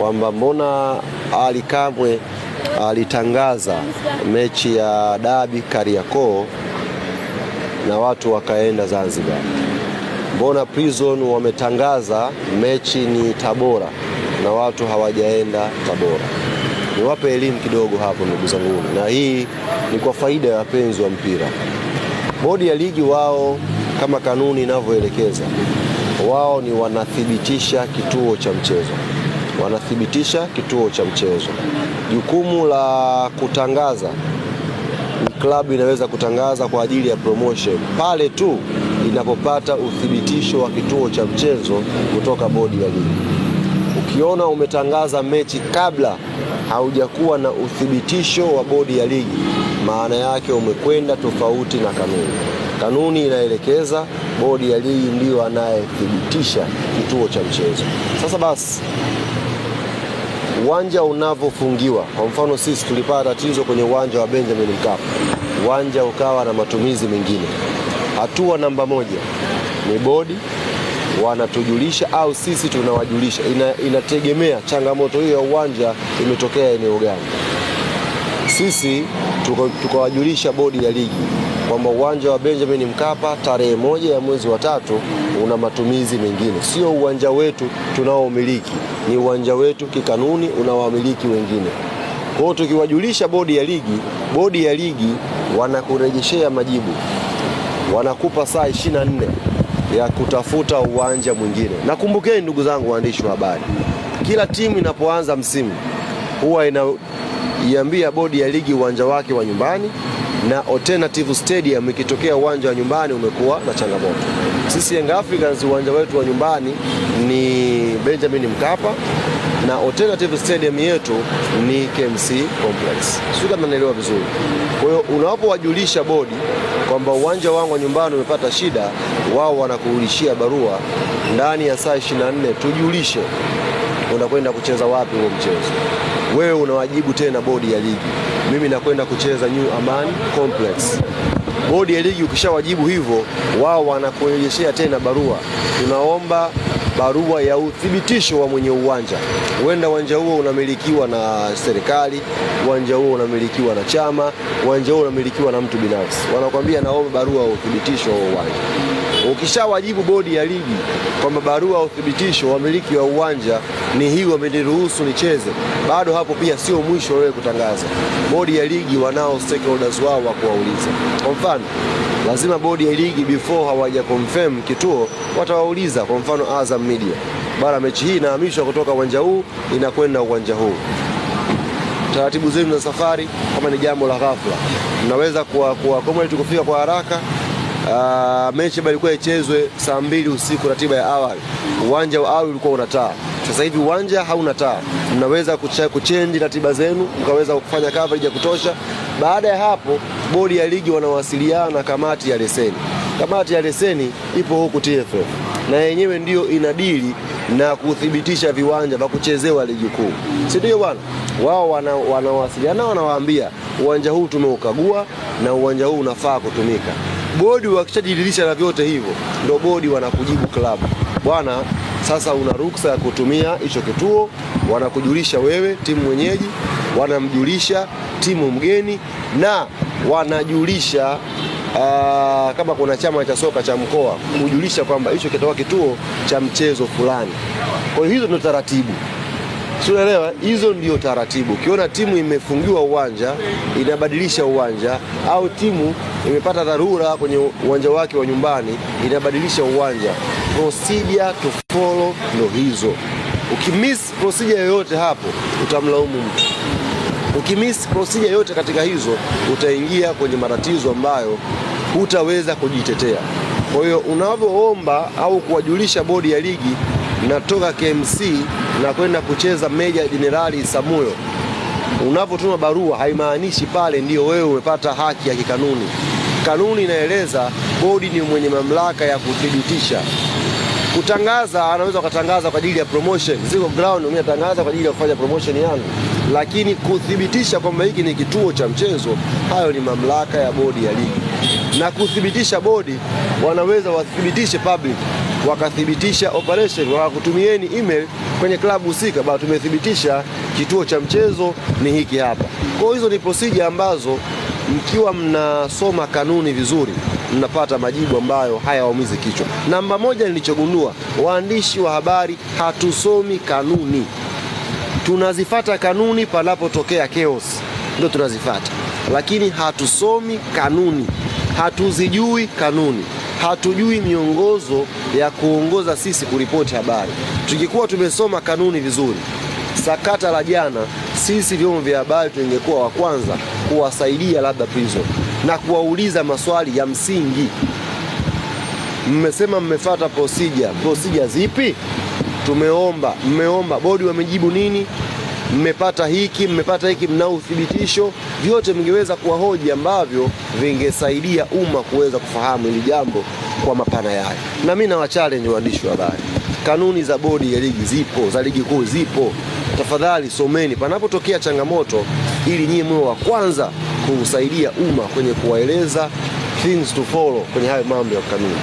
kwamba mbona Ali Kamwe alitangaza mechi ya dabi Kariakoo na watu wakaenda Zanzibar. Mbona Prison wametangaza mechi ni Tabora na watu hawajaenda Tabora. Niwape elimu kidogo hapo ndugu zangu, na hii ni kwa faida ya wapenzi wa mpira. Bodi ya ligi wao kama kanuni inavyoelekeza, wao ni wanathibitisha kituo cha mchezo. Wanathibitisha kituo cha mchezo. Jukumu la kutangaza, klabu inaweza kutangaza kwa ajili ya promotion pale tu inapopata uthibitisho wa kituo cha mchezo kutoka bodi ya ligi. Ukiona umetangaza mechi kabla haujakuwa na uthibitisho wa bodi ya ligi, maana yake umekwenda tofauti na kanuni. Kanuni inaelekeza bodi ya ligi ndio anayethibitisha kituo cha mchezo. Sasa basi, uwanja unavyofungiwa, kwa mfano sisi tulipata tatizo kwenye uwanja wa Benjamin Mkapa, uwanja ukawa na matumizi mengine. Hatua namba moja ni bodi wanatujulisha au sisi tunawajulisha. Inategemea changamoto hiyo ya uwanja imetokea eneo gani. Sisi tukawajulisha bodi ya ligi kwamba uwanja wa Benjamin Mkapa tarehe 1 ya mwezi wa 3 una matumizi mengine, sio uwanja wetu tunaoumiliki, ni uwanja wetu kikanuni unawamiliki wengine. Kwa hiyo tukiwajulisha bodi ya ligi wanakurejeshea majibu, wanakupa saa 24 ya kutafuta uwanja mwingine. Nakumbukeni ndugu zangu waandishi wa habari, kila timu inapoanza msimu huwa inaiambia bodi ya ligi uwanja wake wa nyumbani na alternative stadium ikitokea uwanja wa nyumbani umekuwa na changamoto. Sisi Young Africans uwanja wetu wa nyumbani ni Benjamin Mkapa na alternative stadium yetu ni KMC Complex. Sio kama naelewa vizuri. Kwa hiyo unapowajulisha bodi kwamba uwanja wangu wa nyumbani umepata shida, wao wanakurudishia barua ndani ya saa 24, tujulishe unakwenda kucheza wapi huo mchezo. Wewe unawajibu tena bodi ya ligi, mimi nakwenda kucheza New Aman Complex. Bodi ya ligi ukishawajibu hivyo, wao wanakurejeshea tena barua, tunaomba barua ya uthibitisho wa mwenye uwanja. Huenda uwanja huo unamilikiwa na serikali, uwanja huo unamilikiwa na chama, uwanja huo unamilikiwa na mtu binafsi. Wanakuambia naomba barua ya uthibitisho wa uwanja. Ukishawajibu bodi ya ligi kwamba barua ya uthibitisho wa miliki wa uwanja ni hii, wameniruhusu nicheze, bado hapo pia sio mwisho wewe kutangaza. Bodi ya ligi wanao stakeholders wao wa kuwauliza. Kwa mfano, lazima bodi ya ligi before hawaja confirm kituo watawauliza. Kwa mfano Azam Media, bara mechi hii inahamishwa kutoka uwanja huu inakwenda uwanja huu. Taratibu zenu za safari kama ni jambo la ghafla, mnaweza kama tukufika kwa haraka. Mechi ilikuwa ichezwe saa 2 usiku, ratiba ya awali. Uwanja wa awali ulikuwa una taa. Sasa hivi uwanja hauna taa. Mnaweza kuchange ratiba zenu, mkaweza kufanya coverage ya kutosha. Baada ya hapo, bodi ya ligi wanawasiliana na kamati ya leseni. Kamati ya leseni ipo huku TFF, na yenyewe ndio inadili na kuthibitisha viwanja vya kuchezewa ligi kuu. Si ndio bwana? Wao wanawasiliana, wanawaambia uwanja huu tumeukagua na uwanja huu unafaa kutumika. Bodi wakishajidhihirisha na vyote hivyo, ndio bodi wanakujibu klabu, bwana, sasa una ruhusa ya kutumia hicho kituo. Wanakujulisha wewe timu mwenyeji, wanamjulisha timu mgeni, na wanajulisha kama kuna chama cha soka cha mkoa kujulisha kwamba hicho kitakuwa kituo cha mchezo fulani. Kwa hiyo hizo ndio taratibu. Unaelewa? Hizo ndio taratibu. Ukiona timu imefungiwa uwanja, inabadilisha uwanja, au timu imepata dharura kwenye uwanja wake wa nyumbani, inabadilisha uwanja, procedure to follow ndio hizo. Ukimiss procedure yoyote hapo, utamlaumu mtu. Ukimiss procedure yoyote katika hizo, utaingia kwenye matatizo ambayo hutaweza kujitetea. Kwa hiyo unavyoomba au kuwajulisha bodi ya ligi natoka KMC na kwenda kucheza Meja Jenerali Samuyo, unapotuma barua haimaanishi pale ndio wewe umepata haki ya kikanuni. Kanuni inaeleza bodi ni mwenye mamlaka ya kuthibitisha. Kutangaza, anaweza kutangaza kwa ajili ya promotion, ziko ground mimi natangaza kwa ajili ya kufanya promotion yangu, lakini kuthibitisha kwamba hiki ni kituo cha mchezo, hayo ni mamlaka ya bodi ya ligi. Na kuthibitisha bodi, wanaweza wathibitishe public wakathibitisha operation, wakakutumieni email kwenye klabu husika, bado tumethibitisha kituo cha mchezo ni hiki hapa. Kwa hizo ni procedure ambazo mkiwa mnasoma kanuni vizuri mnapata majibu ambayo hayaumizi kichwa. Namba moja nilichogundua, waandishi wa habari hatusomi kanuni. Tunazifata kanuni panapotokea chaos, ndio tunazifata, lakini hatusomi kanuni, hatuzijui kanuni, hatujui miongozo ya kuongoza sisi kuripoti habari. Tukikuwa tumesoma kanuni vizuri, sakata la jana, sisi vyombo vya habari tungekuwa wa kwanza kuwasaidia labda prison na kuwauliza maswali ya msingi. Mmesema mmefuata procedure zipi? Mmeomba bodi wamejibu nini? Mmepata hiki, mnao uthibitisho? Vyote mngeweza kuwahoji ambavyo vingesaidia umma kuweza kufahamu hili jambo kwa mapana yake. Na mimi na wachallenge waandishi wa habari, kanuni za bodi ya ligi zipo, za ligi kuu zipo. Tafadhali someni panapotokea changamoto, ili nyinyi mwe wa kwanza kusaidia umma kwenye kuwaeleza things to follow kwenye hayo mambo ya kanuni.